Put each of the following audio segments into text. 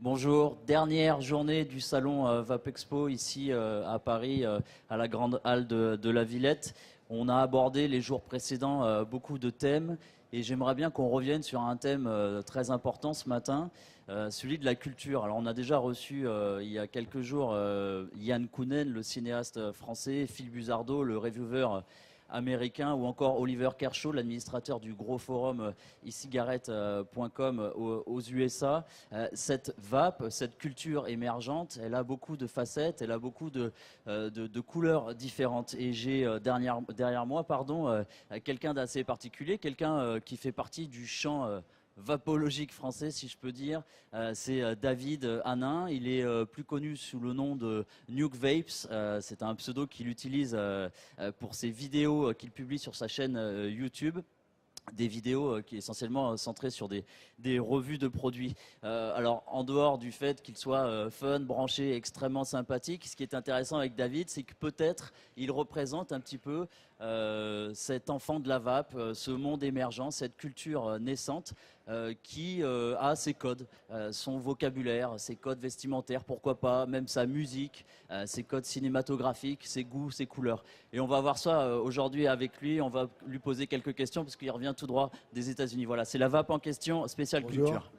Bonjour, dernière journée du salon Vapexpo ici à Paris, à la grande halle de la Villette. On a abordé les jours précédents beaucoup de thèmes et j'aimerais bien qu'on revienne sur un thème très important ce matin, celui de la culture. Alors on a déjà reçu il y a quelques jours Yann Kounen, le cinéaste français, Phil Buzardo, le reviewer américain, ou encore Oliver Kershaw, l'administrateur du gros forum e-cigarette.com aux USA. Cette vape, cette culture émergente, elle a beaucoup de facettes, elle a beaucoup de couleurs différentes. Et j'ai derrière moi quelqu'un d'assez particulier, quelqu'un qui fait partie du champ vapologique français, si je peux dire. C'est David Hanin. Il est plus connu sous le nom de Nuke Vapes. C'est un pseudo qu'il utilise pour ses vidéos qu'il publie sur sa chaîne YouTube. Des vidéos qui est essentiellement centrées sur des revues de produits. Alors, en dehors du fait qu'il soit fun, branché, extrêmement sympathique, ce qui est intéressant avec David, c'est que peut-être il représente un petit peu cet enfant de la vape, ce monde émergent, cette culture naissante qui a ses codes, son vocabulaire, ses codes vestimentaires, pourquoi pas, même sa musique, ses codes cinématographiques, ses goûts, ses couleurs. Et on va voir ça aujourd'hui avec lui. On va lui poser quelques questions parce qu'il revient tout droit des États-Unis. Voilà, c'est la vape en question, spéciale Bonjour. culture.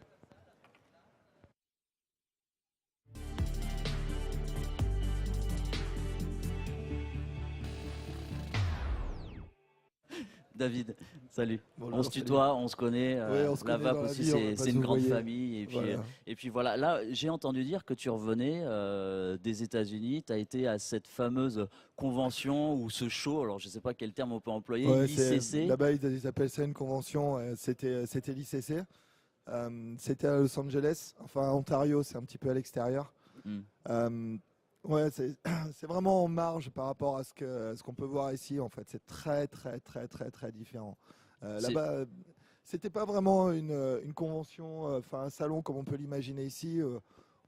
David, salut. Bonjour, On se salut. tutoie, on se connaît. Ouais, on se la connaît vape dans la aussi, vie, on va pas c'est se une grande voyer. famille. Voilà. Et puis voilà. Là, j'ai entendu dire que tu revenais des États-Unis. Tu as été à cette fameuse convention ou ce show. Alors, je ne sais pas quel terme on peut employer. Ouais, l'ICC. là-bas ils appellent ça une convention. C'était l'ICC. C'était à Los Angeles, enfin à Ontario, c'est un petit peu à l'extérieur. Hmm. Ouais, c'est vraiment en marge par rapport à ce qu'on peut voir ici. En fait, c'est très très très très très différent. Là-bas, c'était pas vraiment une convention, enfin un salon comme on peut l'imaginer ici,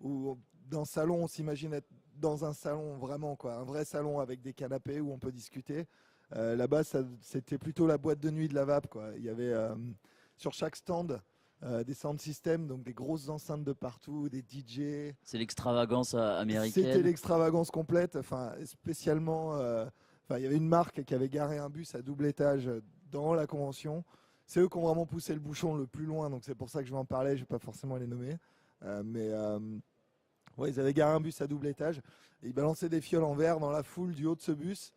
où dans le salon on s'imagine être dans un salon vraiment quoi, un vrai salon avec des canapés où on peut discuter. Là-bas, c'était plutôt la boîte de nuit de la vape quoi. Il y avait sur chaque stand des sound systems, donc des grosses enceintes de partout, des DJ. C'est l'extravagance américaine. C'était l'extravagance complète, enfin spécialement. Enfin, il y avait une marque qui avait garé un bus à double étage dans la convention. C'est eux qui ont vraiment poussé le bouchon le plus loin, donc c'est pour ça que je vais en parler. Je vais pas forcément les nommer, ouais, ils avaient garé un bus à double étage et ils balançaient des fioles en verre dans la foule du haut de ce bus.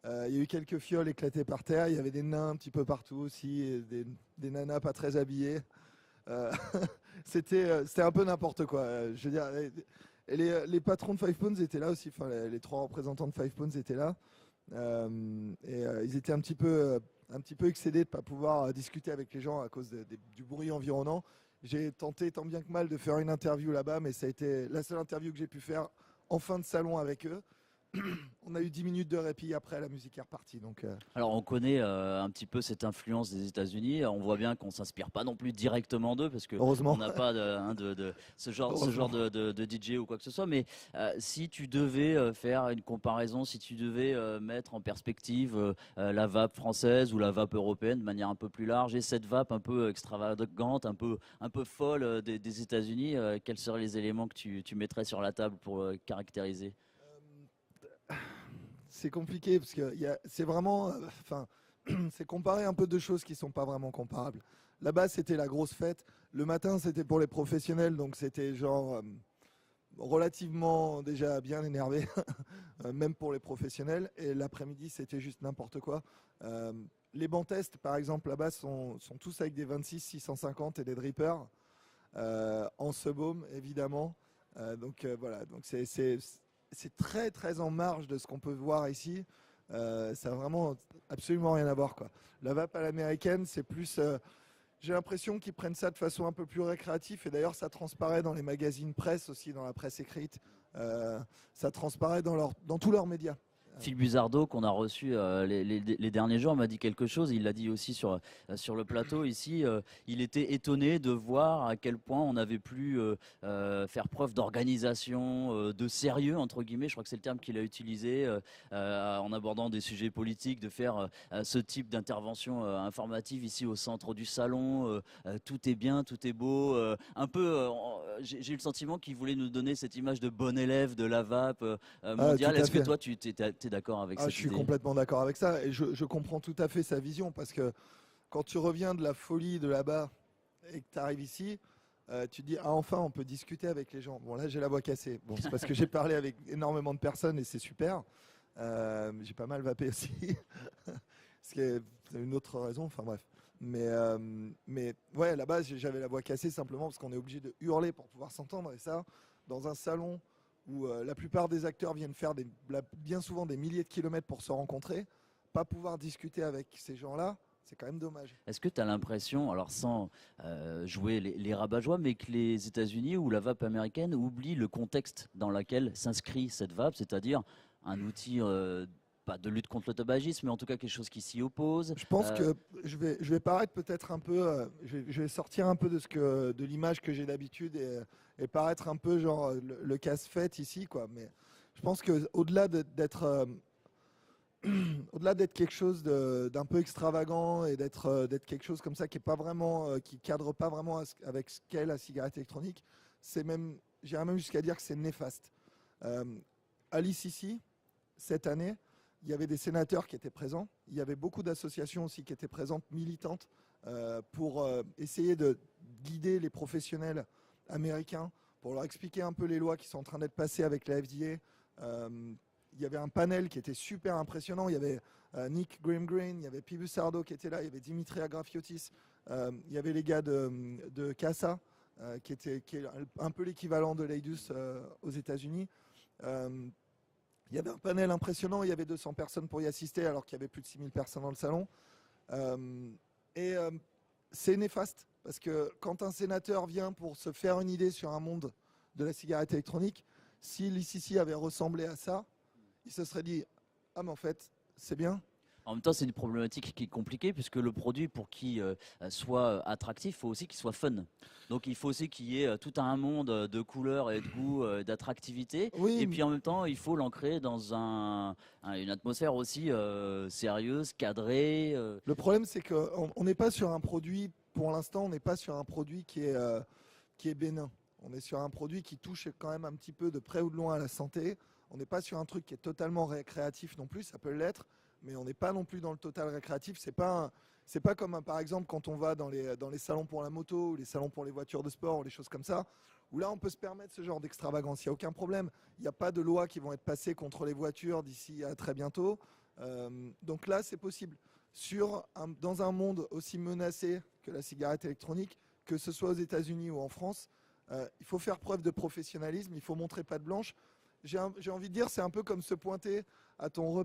Il y a eu quelques fioles éclatées par terre. Il y avait des nains un petit peu partout aussi, et des nanas pas très habillées. Euh, c'était un peu n'importe quoi. Je veux dire, les patrons de Five Pounds étaient là aussi. Enfin, les trois représentants de Five Pounds étaient là. Ils étaient un petit peu excédés de ne pas pouvoir discuter avec les gens à cause du bruit environnant. J'ai tenté tant bien que mal de faire une interview là-bas, mais ça a été la seule interview que j'ai pu faire en fin de salon avec eux. On a eu 10 minutes de répit après, la musique est repartie. Donc, Alors on connaît un petit peu cette influence des États-Unis. On voit bien qu'on s'inspire pas non plus directement d'eux parce que heureusement. on n'a pas de ce genre de DJ ou quoi que ce soit. Mais si tu devais faire une comparaison, si tu devais mettre en perspective la vape française ou la vape européenne de manière un peu plus large et cette vape un peu extravagante, un peu folle des États-Unis, quels seraient les éléments que tu mettrais sur la table pour caractériser? C'est compliqué parce que c'est vraiment, enfin, c'est comparer un peu deux choses qui sont pas vraiment comparables. Là-bas, c'était la grosse fête. Le matin, c'était pour les professionnels, donc c'était genre relativement déjà bien énervé, même pour les professionnels. Et l'après-midi, c'était juste n'importe quoi. Les bancs tests, par exemple, là-bas, sont tous avec des 26 650 et des drippers en Subhome, évidemment. Voilà, donc c'est très très en marge de ce qu'on peut voir ici. Ça a vraiment absolument rien à voir quoi. La vape à l'américaine, c'est plus. J'ai l'impression qu'ils prennent ça de façon un peu plus récréative et d'ailleurs ça transparaît dans les magazines presse aussi, dans la presse écrite. Ça transparaît dans tous leurs médias. Phil Buzardo, qu'on a reçu les derniers jours, m'a dit quelque chose. Il l'a dit aussi sur le plateau ici. Il était étonné de voir à quel point on avait pu faire preuve d'organisation, de sérieux, entre guillemets. Je crois que c'est le terme qu'il a utilisé en abordant des sujets politiques, de faire ce type d'intervention informative ici au centre du salon. Tout est bien, tout est beau. Un peu j'ai eu le sentiment qu'il voulait nous donner cette image de bon élève de la vape Ah, mondiale. tout à Est-ce que fait. toi, tu es d'accord avec Ah, je cette suis idée? complètement d'accord avec ça et je comprends tout à fait sa vision parce que quand tu reviens de la folie de là-bas et que tu arrives ici, tu te dis ah enfin on peut discuter avec les gens. Bon là j'ai la voix cassée. Bon c'est parce que j'ai parlé avec énormément de personnes et c'est super. J'ai pas mal vapé aussi, ce qui est une autre raison. Enfin bref. Mais ouais là-bas j'avais la voix cassée simplement parce qu'on est obligé de hurler pour pouvoir s'entendre et ça dans un salon où la plupart des acteurs viennent faire bien souvent des milliers de kilomètres pour se rencontrer, pas pouvoir discuter avec ces gens-là, c'est quand même dommage. Est-ce que tu as l'impression, alors sans jouer les rabat-joie, mais que les États-Unis ou la vape américaine oublient le contexte dans lequel s'inscrit cette vape, c'est-à-dire un outil, pas de lutte contre le tabagisme, mais en tout cas quelque chose qui s'y oppose. Je pense que je vais paraître peut-être un peu, je vais sortir un peu de l'image que j'ai d'habitude et paraître un peu genre le casse-fête ici, quoi. Mais je pense que au-delà d'être quelque chose d'un peu extravagant et d'être quelque chose comme ça qui est pas vraiment, qui cadre pas vraiment avec ce qu'est la cigarette électronique, j'irais même jusqu'à dire que c'est néfaste. Euh, à l'ICC, cette année, il y avait des sénateurs qui étaient présents. Il y avait beaucoup d'associations aussi qui étaient présentes, militantes, pour essayer de guider les professionnels américains, pour leur expliquer un peu les lois qui sont en train d'être passées avec la FDA. Il y avait un panel qui était super impressionnant. Il y avait Nick Grimm-Green, il y avait Pibus Sardo qui était là, il y avait Dimitri Agrafiotis, il y avait les gars de CASA, qui est un peu l'équivalent de l'AIDUS aux États-Unis. Il y avait un panel impressionnant, il y avait 200 personnes pour y assister alors qu'il y avait plus de 6000 personnes dans le salon. Et c'est néfaste parce que quand un sénateur vient pour se faire une idée sur un monde de la cigarette électronique, si l'ICC avait ressemblé à ça, il se serait dit ah mais en fait c'est bien. En même temps, c'est une problématique qui est compliquée puisque le produit, pour qu'il soit attractif, il faut aussi qu'il soit fun. Donc il faut aussi qu'il y ait tout un monde de couleurs et de goûts, d'attractivité. Oui, Et puis en même temps, il faut l'ancrer dans une atmosphère aussi sérieuse, cadrée. le problème c'est qu'on n'est pas sur un produit, pour l'instant on n'est pas sur un produit qui est bénin. On est sur un produit qui touche quand même un petit peu de près ou de loin à la santé. On n'est pas sur un truc qui est totalement récréatif non plus, ça peut l'être, mais on n'est pas non plus dans le total récréatif. C'est pas comme par exemple quand on va dans les salons pour la moto ou les salons pour les voitures de sport ou les choses comme ça, où là on peut se permettre ce genre d'extravagance. Il n'y a aucun problème. Il n'y a pas de loi qui vont être passées contre les voitures d'ici à très bientôt. Donc là c'est possible. Dans un monde aussi menacé que la cigarette électronique, que ce soit aux États-Unis ou en France, il faut faire preuve de professionnalisme, il faut montrer patte blanche. J'ai envie de dire, c'est un peu comme se pointer à ton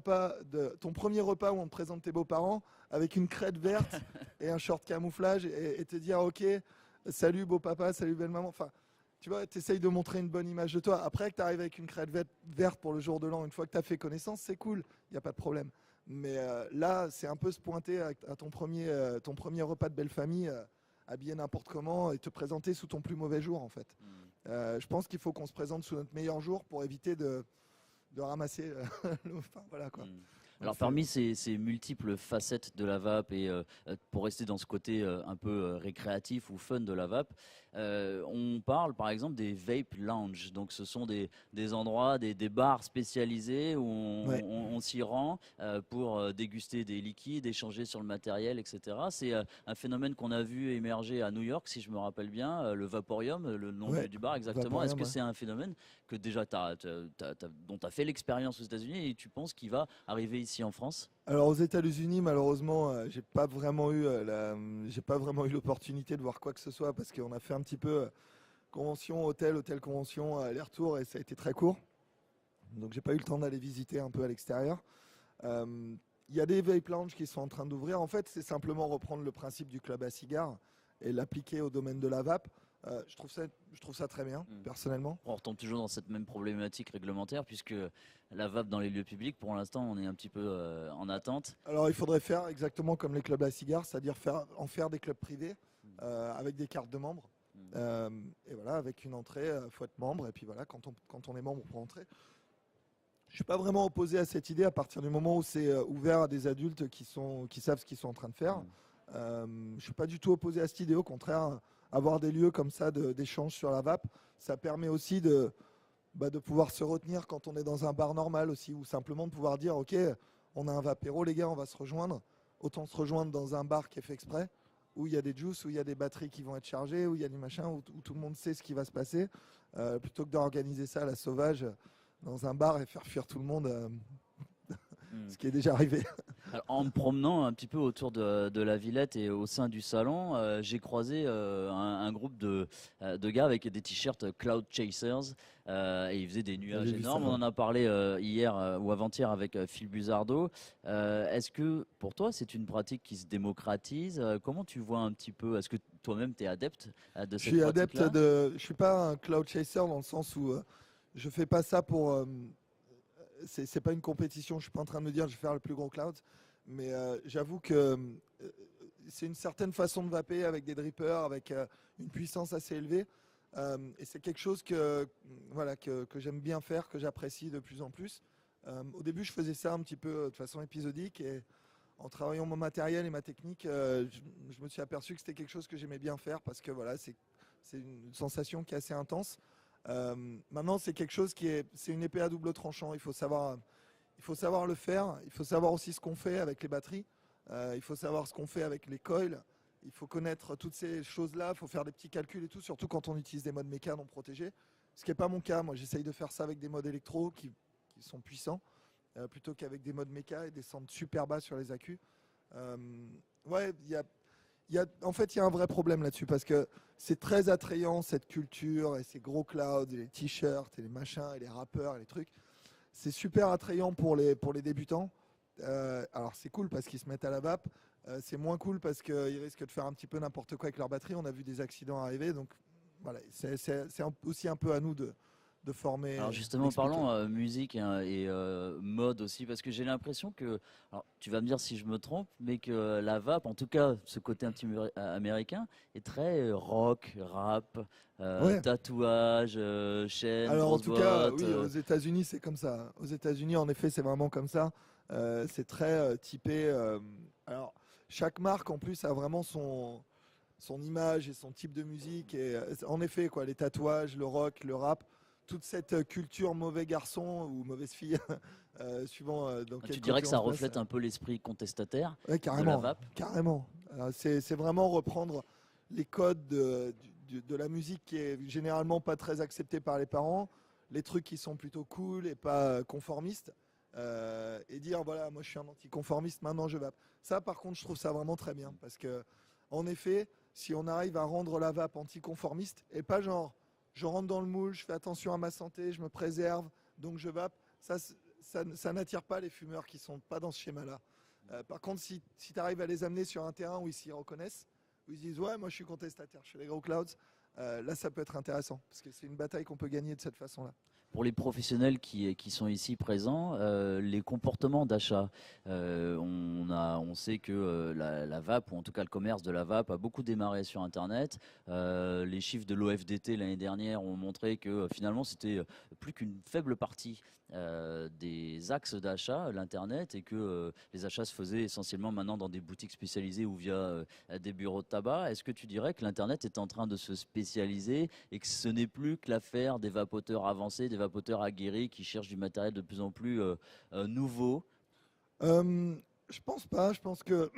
premier repas où on te présente tes beaux-parents avec une crête verte et un short camouflage et te dire ok, salut beau papa, salut belle maman. Enfin, tu vois, tu essayes de montrer une bonne image de toi. Après que tu arrives avec une crête verte pour le jour de l'an, une fois que tu as fait connaissance, c'est cool, il n'y a pas de problème. Mais là, c'est un peu se pointer à ton premier repas de belle famille, habillé n'importe comment et te présenter sous ton plus mauvais jour en fait. Je pense qu'il faut qu'on se présente sous notre meilleur jour pour éviter de ramasser enfin, voilà quoi. Alors parmi ces multiples facettes de la vape et pour rester dans ce côté un peu récréatif ou fun de la vape, on parle par exemple des vape lounge. Donc ce sont des endroits, des bars spécialisés où Ouais. on s'y rend pour déguster des liquides, échanger sur le matériel, etc. C'est un phénomène qu'on a vu émerger à New York, si je me rappelle bien, le Vaporium, le nom Ouais, du bar exactement. Est-ce Vaporium, que ouais. c'est un phénomène que déjà dont tu as fait l'expérience aux États-Unis et tu penses qu'il va arriver ici en France? Alors aux États-Unis, malheureusement, j'ai pas vraiment eu l'opportunité de voir quoi que ce soit parce qu'on a fait un petit peu convention, hôtel, convention, aller-retour et ça a été très court. Donc j'ai pas eu le temps d'aller visiter un peu à l'extérieur. Il y a des vape lounges qui sont en train d'ouvrir. En fait, c'est simplement reprendre le principe du club à cigares et l'appliquer au domaine de la vape. Je trouve ça très bien, personnellement. On retombe toujours dans cette même problématique réglementaire puisque la vape dans les lieux publics, pour l'instant, on est un petit peu en attente. Alors il faudrait faire exactement comme les clubs à cigares, c'est-à-dire en faire des clubs privés avec des cartes de membres. Et voilà, avec une entrée, il faut être membre. Et puis voilà, quand on est membre, on peut entrer. Je suis pas vraiment opposé à cette idée à partir du moment où c'est ouvert à des adultes qui savent ce qu'ils sont en train de faire. Je suis pas du tout opposé à cette idée. Au contraire, avoir des lieux comme ça d'échange sur la vape, ça permet aussi de pouvoir se retenir quand on est dans un bar normal aussi, ou simplement de pouvoir dire, ok, on a un vapéro, les gars, on va se rejoindre. Autant se rejoindre dans un bar qui est fait exprès, où il y a des juices, où il y a des batteries qui vont être chargées, où il y a du machin, où tout le monde sait ce qui va se passer, plutôt que d'organiser ça à la sauvage dans un bar et faire fuir tout le monde, ce qui est déjà arrivé. Alors, en me promenant un petit peu autour de la Villette et au sein du salon, j'ai croisé un groupe de gars avec des t-shirts Cloud Chasers et ils faisaient des nuages vu énormes. ça, On en a parlé hier ou avant-hier avec Phil Buzardo. Est-ce que pour toi c'est une pratique qui se démocratise? Comment tu vois un petit peu? Est-ce que toi-même tu es adepte de Je cette suis adepte pratique-là? je suis pas un cloud chaser dans le sens où je fais pas ça pour, c'est pas une compétition. Je suis pas en train de me dire je vais faire le plus gros cloud, mais j'avoue que c'est une certaine façon de vaper avec des drippers, avec une puissance assez élevée. Et c'est quelque chose voilà, que j'aime bien faire, que j'apprécie de plus en plus. Au début, je faisais ça un petit peu de façon épisodique et en travaillant mon matériel et ma technique, je me suis aperçu que c'était quelque chose que j'aimais bien faire parce que voilà, c'est une sensation qui est assez intense. Maintenant, c'est quelque chose c'est une épée à double tranchant. Il faut savoir le faire. Il faut savoir aussi ce qu'on fait avec les batteries. Il faut savoir ce qu'on fait avec les coils. Il faut connaître toutes ces choses-là. Il faut faire des petits calculs et tout, surtout quand on utilise des modes méca non protégés. Ce qui n'est pas mon cas. Moi, j'essaye de faire ça avec des modes électro qui sont puissants, plutôt qu'avec des modes méca et descendre super bas sur les accus. Ouais, en fait, il y a un vrai problème là-dessus parce que c'est très attrayant cette culture et ces gros clouds, et les t-shirts et les machins et les rappeurs et les trucs. C'est super attrayant pour les débutants. Alors c'est cool parce qu'ils se mettent à la vape. C'est moins cool parce qu'ils risquent de faire un petit peu n'importe quoi avec leur batterie. On a vu des accidents arriver. Donc voilà, c'est aussi un peu à nous de former, Alors justement, d'expliquer. parlons musique hein, et mode aussi, parce que j'ai l'impression que, alors tu vas me dire si je me trompe, mais que la vape, en tout cas ce côté un petit peu américain, est très rock, rap, Ouais. tatouage, chaîne, Alors en grosse tout cas, boîte. oui, aux États-Unis, c'est comme ça. Aux États-Unis, en effet, c'est vraiment comme ça. C'est très typé. Alors chaque marque en plus a vraiment son image et son type de musique. Et en effet, quoi, les tatouages, le rock, le rap, toute cette culture mauvais garçon ou mauvaise fille, suivant dans quel Tu dirais côté que on ça se place. reflète un peu l'esprit contestataire Ouais, de la carrément, vape? carrément. C'est vraiment reprendre les codes de la musique qui est généralement pas très acceptée par les parents, les trucs qui sont plutôt cool et pas conformistes, et dire voilà, moi je suis un anticonformiste, maintenant je vape. Ça, par contre, je trouve ça vraiment très bien parce que, en effet, si on arrive à rendre la vape anticonformiste et pas genre je rentre dans le moule, je fais attention à ma santé, je me préserve, donc je vape, ça n'attire pas les fumeurs qui sont pas dans ce schéma-là. Par contre, si tu arrives à les amener sur un terrain où ils s'y reconnaissent, où ils se disent ouais, moi je suis contestataire, je fais les gros clouds, là ça peut être intéressant parce que c'est une bataille qu'on peut gagner de cette façon-là. Pour les professionnels qui sont ici présents, les comportements d'achat, on sait que la vape, ou en tout cas le commerce de la vape, a beaucoup démarré sur Internet. Les chiffres de l'OFDT l'année dernière ont montré que finalement c'était plus qu'une faible partie des axes d'achat, l'Internet, et que les achats se faisaient essentiellement maintenant dans des boutiques spécialisées ou via des bureaux de tabac. Est-ce que tu dirais que l'Internet est en train de se spécialiser et que ce n'est plus que l'affaire des vapoteurs avancés, des vapoteurs aguerris qui cherchent du matériel de plus en plus nouveau? Je pense pas, je pense que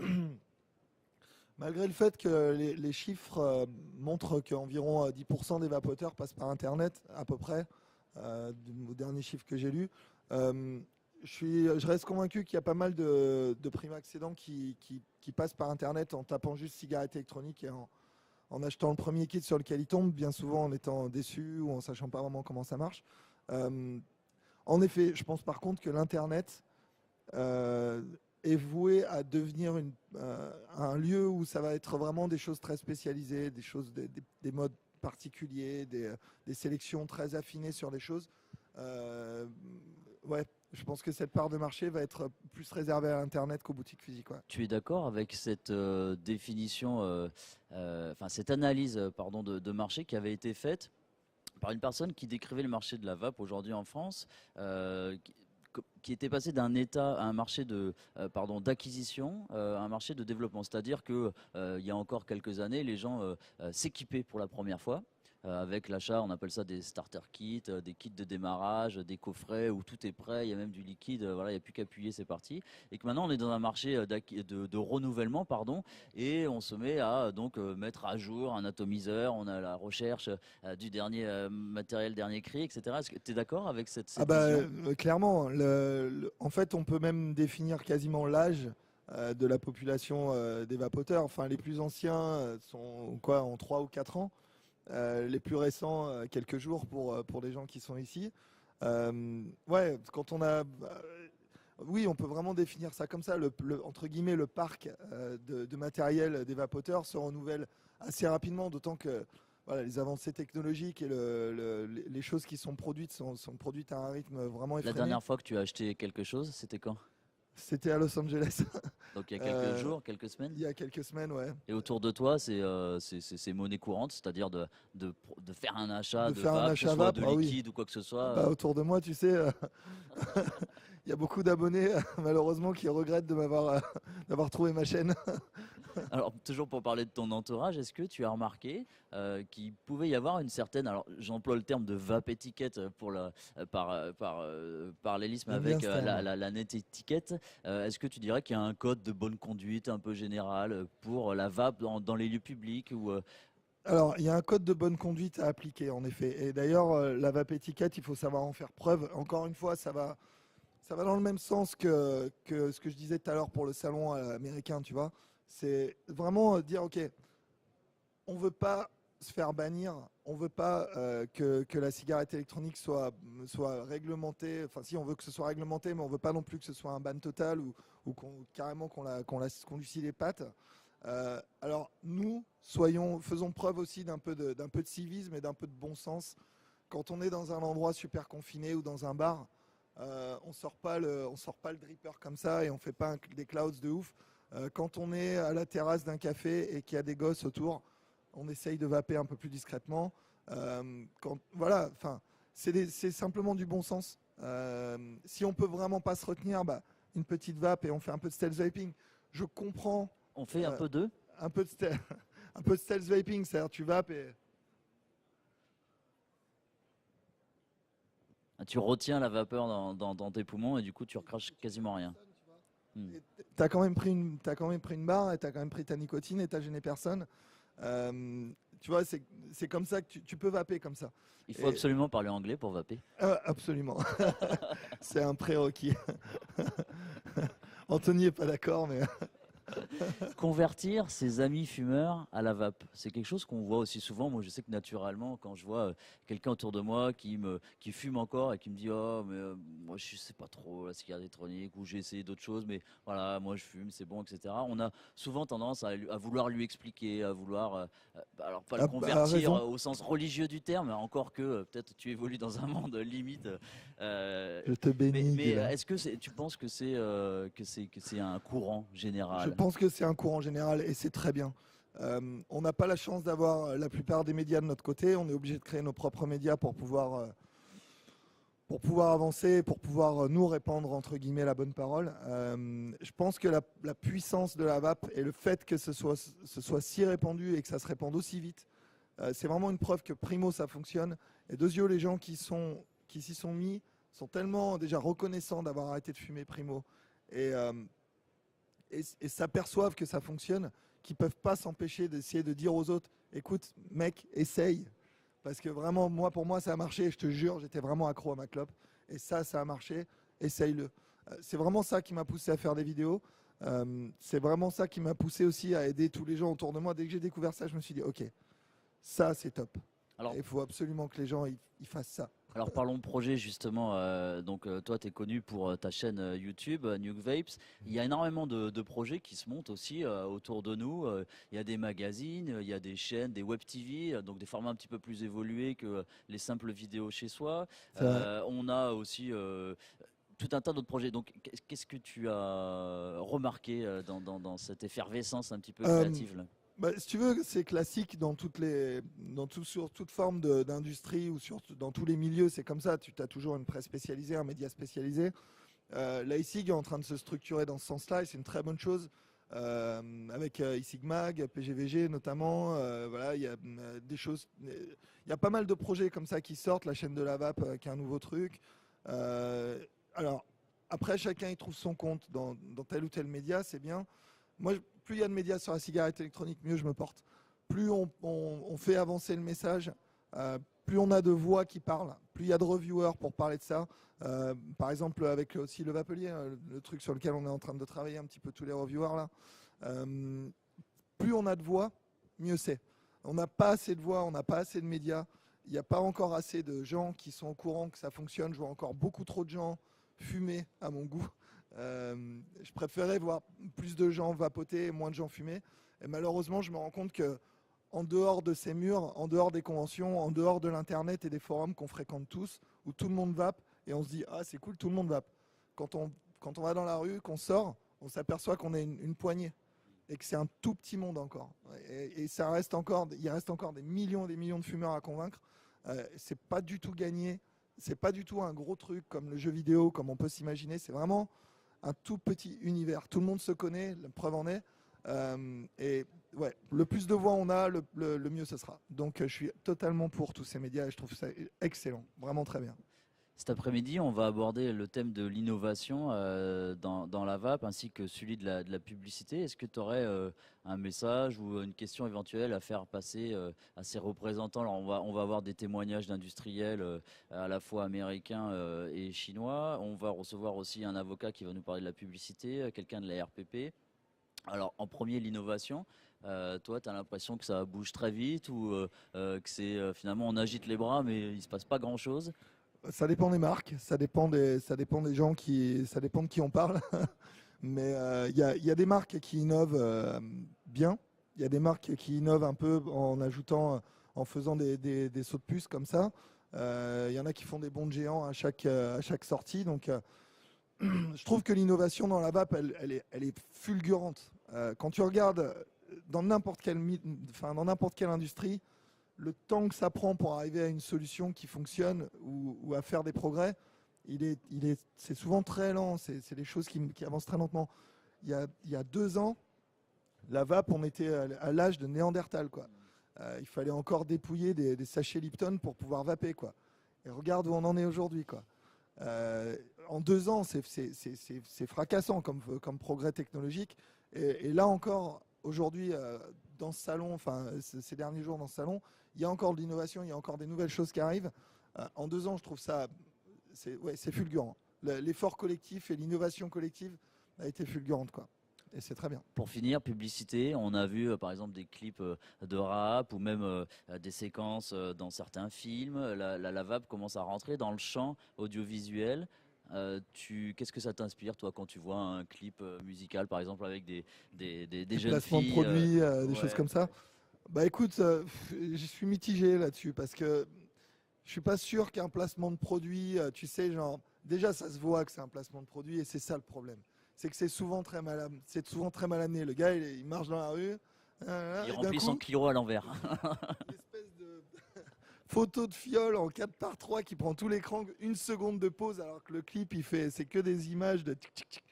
malgré le fait que les chiffres montrent qu'environ 10% des vapoteurs passent par Internet, à peu près, au dernier chiffre que j'ai lu, je reste convaincu qu'il y a pas mal de primo-accédants qui passent par Internet en tapant juste cigarette électronique et en achetant le premier kit sur lequel ils tombent, bien souvent en étant déçus ou en sachant pas vraiment comment ça marche. Euh, En effet, je pense par contre que l'Internet euh, est voué à devenir un lieu où ça va être vraiment des choses très spécialisées, des modes particuliers, des sélections très affinées sur les choses. Ouais, je pense que cette part de marché va être plus réservée à Internet qu'aux boutiques physiques. Ouais. Tu es d'accord avec cette définition, enfin cette analyse pardon, de marché qui avait été faite par une personne qui décrivait le marché de la vape aujourd'hui en France, qui était passé d'un État à un marché d'acquisition à un marché de développement. C'est-à-dire que il y a encore quelques années, les gens s'équipaient pour la première fois. Avec l'achat, on appelle ça des starter kits, des kits de démarrage, des coffrets où tout est prêt, il y a même du liquide, voilà, il n'y a plus qu'à appuyer, c'est parti. Et que maintenant on est dans un marché de renouvellement, pardon, et on se met à donc mettre à jour un atomiseur, on a la recherche du dernier matériel, dernier cri, etc. Est-ce que tu es d'accord avec cette vision? Clairement, en fait, on peut même définir quasiment l'âge de la population des vapoteurs. Enfin, les plus anciens sont quoi, en 3 ou 4 ans. Les plus récents, quelques jours pour les gens qui sont ici. Ouais, quand on a... oui, on peut vraiment définir ça comme ça. Entre guillemets, le parc de matériel des vapoteurs se renouvelle assez rapidement, d'autant que voilà, les avancées technologiques et les choses qui sont produites sont produites à un rythme vraiment La effréné. dernière fois que tu as acheté quelque chose, c'était quand? C'était à Los Angeles. Donc il y a quelques jours, quelques semaines? Il y a quelques semaines, ouais. Et autour de toi, c'est monnaie courante, c'est-à-dire de faire un achat De de faire un vape, que ce achat soit vape, de ah oui. liquide ou quoi que ce soit. Autour de moi, tu sais, il y a beaucoup d'abonnés, malheureusement, qui regrettent de d'avoir trouvé ma chaîne. Alors, toujours pour parler de ton entourage, est-ce que tu as remarqué qu'il pouvait y avoir une certaine, alors j'emploie le terme de vape étiquette pour parallélisme J'aime bien avec ce terme. la net étiquette. Est-ce que tu dirais qu'il y a un code de bonne conduite un peu général pour la vape dans les lieux publics ou Alors, il y a un code de bonne conduite à appliquer, en effet. Et d'ailleurs, la vape étiquette, il faut savoir en faire preuve. Encore une fois, ça va dans le même sens que ce que je disais tout à l'heure pour le salon américain, tu vois. C'est vraiment dire, OK, on veut pas se faire bannir, on veut pas que la cigarette électronique soit réglementée. Enfin, si on veut que ce soit réglementé, mais on veut pas non plus que ce soit un ban total ou carrément qu'on lui scie les pattes. Alors nous, faisons preuve aussi d'un peu de civisme et d'un peu de bon sens. Quand on est dans un endroit super confiné ou dans un bar, on sort pas le dripper comme ça et on fait pas des clouds de ouf. Quand on est à la terrasse d'un café et qu'il y a des gosses autour, on essaye de vaper un peu plus discrètement. Voilà, enfin, c'est simplement du bon sens. Si on peut vraiment pas se retenir, une petite vape et on fait un peu de stealth vaping. Je comprends on fait un peu de un peu de un peu de stealth vaping, c'est-à-dire tu vapes et tu retiens la vapeur dans tes poumons et du coup tu recraches quasiment rien. t'as quand même pris t'as quand même pris une barre et t'as quand même pris ta nicotine et t'as gêné personne. Tu vois, c'est comme ça que tu peux vaper comme ça. Il faut absolument parler anglais pour vaper. Absolument. C'est un prérequis. Anthony est pas d'accord, mais Convertir ses amis fumeurs à la vape, c'est quelque chose qu'on voit aussi souvent. Moi, je sais que naturellement, quand je vois quelqu'un autour de moi qui fume encore et qui me dit oh mais moi je sais pas trop la cigarette électronique ou j'ai essayé d'autres choses, mais voilà moi je fume, c'est bon, etc. On a souvent tendance à vouloir lui expliquer, à vouloir alors pas le convertir au sens religieux du terme, encore que peut-être tu évolues dans un monde limite. je te bénis. Mais est-ce que tu penses que c'est un courant général? Je pense que c'est un courant général et c'est très bien. On n'a pas la chance d'avoir la plupart des médias de notre côté. On est obligé de créer nos propres médias pour pouvoir avancer, pour pouvoir nous répandre entre guillemets la bonne parole. Je pense que la puissance de la vape et le fait que ce soit si répandu et que ça se répande aussi vite, c'est vraiment une preuve que primo ça fonctionne. Et deuxièmement, les gens qui s'y sont mis sont tellement déjà reconnaissants d'avoir arrêté de fumer primo et s'aperçoivent que ça fonctionne, qu'ils peuvent pas s'empêcher d'essayer de dire aux autres, écoute, mec, essaye. Parce que vraiment, pour moi, ça a marché. Je te jure, j'étais vraiment accro à ma clope. Et ça a marché. Essaye-le. C'est vraiment ça qui m'a poussé à faire des vidéos. C'est vraiment ça qui m'a poussé aussi à aider tous les gens autour de moi. Dès que j'ai découvert ça, je me suis dit, ok, ça, c'est top. Alors, il faut absolument que les gens ils fassent ça. Alors parlons projet justement. Donc toi, tu es connu pour ta chaîne YouTube, Nuke Vapes. Il y a énormément de projets qui se montent aussi autour de nous. Il y a des magazines, il y a des chaînes, des web TV, donc des formats un petit peu plus évolués que les simples vidéos chez soi. On a aussi tout un tas d'autres projets. Donc qu'est-ce que tu as remarqué dans cette effervescence un petit peu créative là? Si tu veux, c'est classique sur toute forme d'industrie ou dans tous les milieux, c'est comme ça. Tu as toujours une presse spécialisée, un média spécialisé. l'ISIG est en train de se structurer dans ce sens-là et c'est une très bonne chose. Avec iSigMag, PGVG notamment, voilà, il y a des choses, il y a pas mal de projets comme ça qui sortent, la chaîne de la VAP qui est un nouveau truc. Alors après chacun il trouve son compte dans tel ou tel média, c'est bien. Moi, plus il y a de médias sur la cigarette électronique, mieux je me porte. Plus on fait avancer le message, plus on a de voix qui parlent, plus il y a de reviewers pour parler de ça. Par exemple, avec aussi le Vapelier, le truc sur lequel on est en train de travailler un petit peu tous les reviewers là. Plus on a de voix, mieux c'est. On n'a pas assez de voix, on n'a pas assez de médias. Il n'y a pas encore assez de gens qui sont au courant que ça fonctionne. Je vois encore beaucoup trop de gens fumer à mon goût. Je préférais voir plus de gens vapoter et moins de gens fumer. Et malheureusement, je me rends compte que en dehors de ces murs, en dehors des conventions, en dehors de l'internet et des forums qu'on fréquente tous, où tout le monde vape, et on se dit ah c'est cool, tout le monde vape. Quand on va dans la rue, qu'on sort, on s'aperçoit qu'on est une poignée et que c'est un tout petit monde encore. Et ça reste encore, il reste encore des millions et des millions de fumeurs à convaincre. C'est pas du tout gagné, c'est pas du tout un gros truc comme le jeu vidéo, comme on peut s'imaginer. C'est vraiment un tout petit univers. Tout le monde se connaît, la preuve en est. Et ouais, le plus de voix on a, le mieux ce sera. Donc je suis totalement pour tous ces médias et je trouve ça excellent, vraiment très bien. Cet après-midi, on va aborder le thème de l'innovation dans la vape ainsi que celui de la publicité. Est-ce que tu aurais un message ou une question éventuelle à faire passer à ces représentants? Alors, on va avoir des témoignages d'industriels à la fois américains et chinois. On va recevoir aussi un avocat qui va nous parler de la publicité, quelqu'un de la RPP. Alors, en premier, l'innovation. Toi, tu as l'impression que ça bouge très vite ou que c'est finalement on agite les bras mais il ne se passe pas grand-chose? Ça dépend des marques, ça dépend des gens ça dépend de qui on parle. Mais il y a des marques qui innovent bien. Il y a des marques qui innovent un peu en ajoutant, en faisant des sauts de puce comme ça. Il y en a qui font des bonds de géants à chaque sortie. Donc, je trouve que l'innovation dans la vape, elle est fulgurante. Quand tu regardes dans n'importe quelle industrie, le temps que ça prend pour arriver à une solution qui fonctionne ou à faire des progrès, c'est souvent très lent. C'est des choses qui avancent très lentement. Il y a 2 ans, la vape, on était à l'âge de Néandertal, quoi. Il fallait encore dépouiller des sachets Lipton pour pouvoir vaper, quoi. Et regarde où on en est aujourd'hui, quoi. En 2 ans, c'est fracassant comme progrès technologique. Et là encore, aujourd'hui, dans ce salon, enfin ces derniers jours dans ce salon, il y a encore de l'innovation, il y a encore des nouvelles choses qui arrivent. En 2 ans, je trouve ça, c'est fulgurant. L'effort collectif et l'innovation collective a été fulgurante, quoi. Et c'est très bien. Pour finir, publicité, on a vu par exemple des clips de rap ou même des séquences dans certains films. La vape commence à rentrer dans le champ audiovisuel. Qu'est-ce que ça t'inspire, toi, quand tu vois un clip musical, par exemple, avec des jeunes placements filles de produits, des ouais, choses comme ça. Bah écoute, je suis mitigé là-dessus parce que je suis pas sûr qu'un placement de produit, tu sais, genre, déjà ça se voit que c'est un placement de produit et c'est ça le problème. C'est que c'est souvent très mal amené. Le gars, il marche dans la rue. il remplit son Clio à l'envers. Une espèce de photo de fiole en 4:3 qui prend tout l'écran, 1 seconde de pause, alors que le clip, c'est que des images de tic tic tic.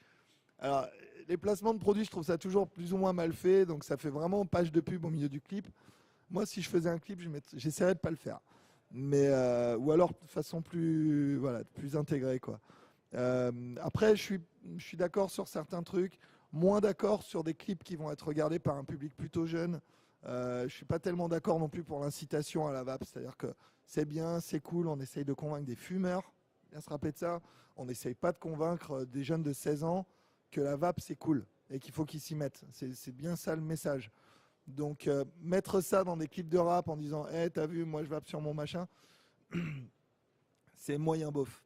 Alors, les placements de produits, je trouve ça toujours plus ou moins mal fait, donc ça fait vraiment page de pub au milieu du clip. Moi, si je faisais un clip, j'essaierais de pas le faire. Mais, ou alors de façon plus intégrée, quoi. Après, je suis d'accord sur certains trucs, moins d'accord sur des clips qui vont être regardés par un public plutôt jeune. Je suis pas tellement d'accord non plus pour l'incitation à la vape, c'est-à-dire que c'est bien, c'est cool, on essaye de convaincre des fumeurs, bien se rappeler de ça, on n'essaye pas de convaincre des jeunes de 16 ans que la vape c'est cool et qu'il faut qu'ils s'y mettent. C'est bien ça le message. Donc mettre ça dans des clips de rap en disant hey, t'as vu, moi je vape sur mon machin, c'est moyen bof.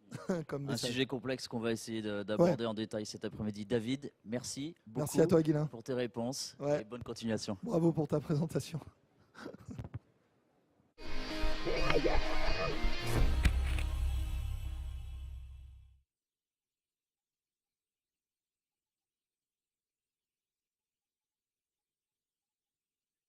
Comme Un sujet complexe qu'on va essayer d'aborder en détail cet après-midi. David, merci beaucoup. Merci à toi, Guilain, pour tes réponses et bonne continuation. Bravo pour ta présentation.